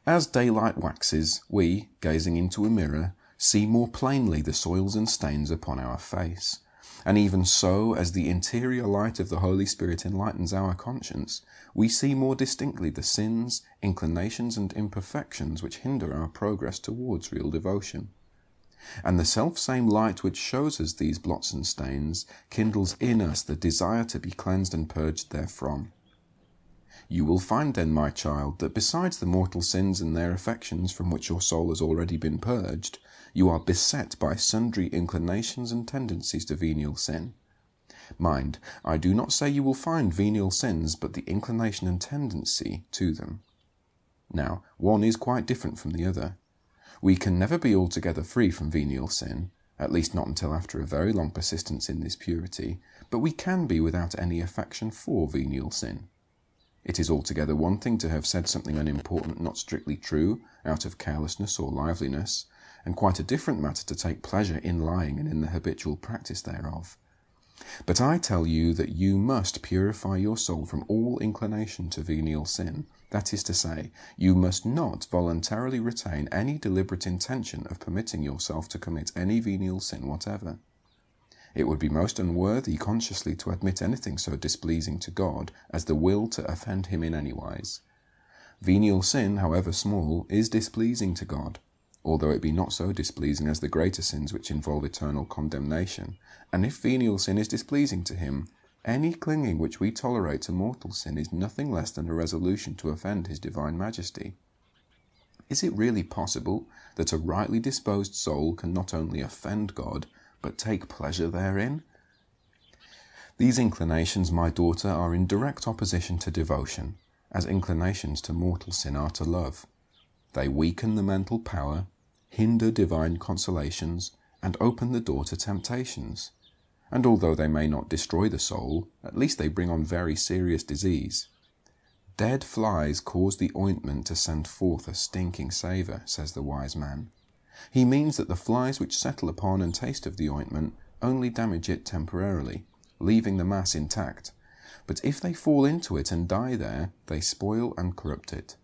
As daylight waxes, we, gazing into a mirror, see more plainly the soils and stains upon our face. And even so, as the interior light of the Holy Spirit enlightens our conscience, we see more distinctly the sins, inclinations, and imperfections which hinder our progress towards real devotion. And the self-same light which shows us these blots and stains kindles in us the desire to be cleansed and purged therefrom. You will find then, my child, that besides the mortal sins and their affections from which your soul has already been purged, you are beset by sundry inclinations and tendencies to venial sin. Mind, I do not say you will find venial sins, but the inclination and tendency to them. Now, one is quite different from the other. We can never be altogether free from venial sin, at least not until after a very long persistence in this purity, but we can be without any affection for venial sin. It is altogether one thing to have said something unimportant not strictly true, out of carelessness or liveliness, and quite a different matter to take pleasure in lying and in the habitual practice thereof. But I tell you that you must purify your soul from all inclination to venial sin. That is to say, you must not voluntarily retain any deliberate intention of permitting yourself to commit any venial sin whatever. It would be most unworthy consciously to admit anything so displeasing to God as the will to offend him in any wise. Venial sin, however small, is displeasing to God, although it be not so displeasing as the greater sins which involve eternal condemnation. And if venial sin is displeasing to him, any clinging which we tolerate to mortal sin is nothing less than a resolution to offend his divine majesty. Is it really possible that a rightly disposed soul can not only offend God, but take pleasure therein? These inclinations, my daughter, are in direct opposition to devotion, as inclinations to mortal sin are to love. They weaken the mental power, hinder divine consolations, and open the door to temptations. And although they may not destroy the soul, at least they bring on very serious disease. Dead flies cause the ointment to send forth a stinking savour, says the wise man. He means that the flies which settle upon and taste of the ointment only damage it temporarily, leaving the mass intact. But if they fall into it and die there, they spoil and corrupt it.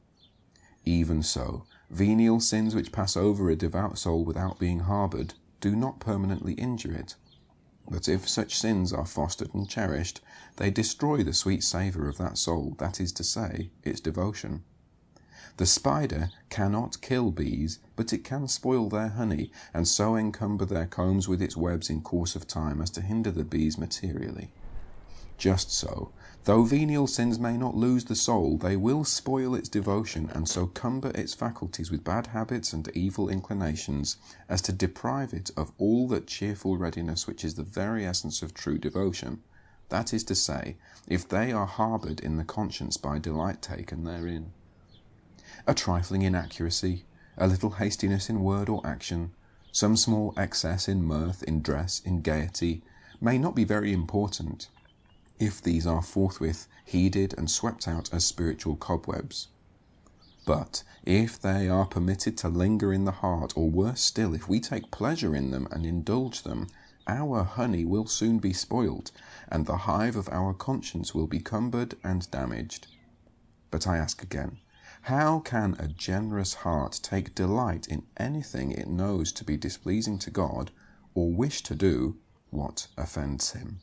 Even so, venial sins which pass over a devout soul without being harboured do not permanently injure it. But if such sins are fostered and cherished, they destroy the sweet savour of that soul, that is to say, its devotion. The spider cannot kill bees, but it can spoil their honey, and so encumber their combs with its webs in course of time as to hinder the bees materially. Just so, though venial sins may not lose the soul, they will spoil its devotion, and so cumber its faculties with bad habits and evil inclinations, as to deprive it of all that cheerful readiness which is the very essence of true devotion. That is to say, if they are harboured in the conscience by delight taken therein. A trifling inaccuracy, a little hastiness in word or action, some small excess in mirth, in dress, in gaiety, may not be very important, if these are forthwith heeded and swept out as spiritual cobwebs. But if they are permitted to linger in the heart, or worse still, if we take pleasure in them and indulge them, our honey will soon be spoiled, and the hive of our conscience will be cumbered and damaged. But I ask again, how can a generous heart take delight in anything it knows to be displeasing to God, or wish to do what offends him?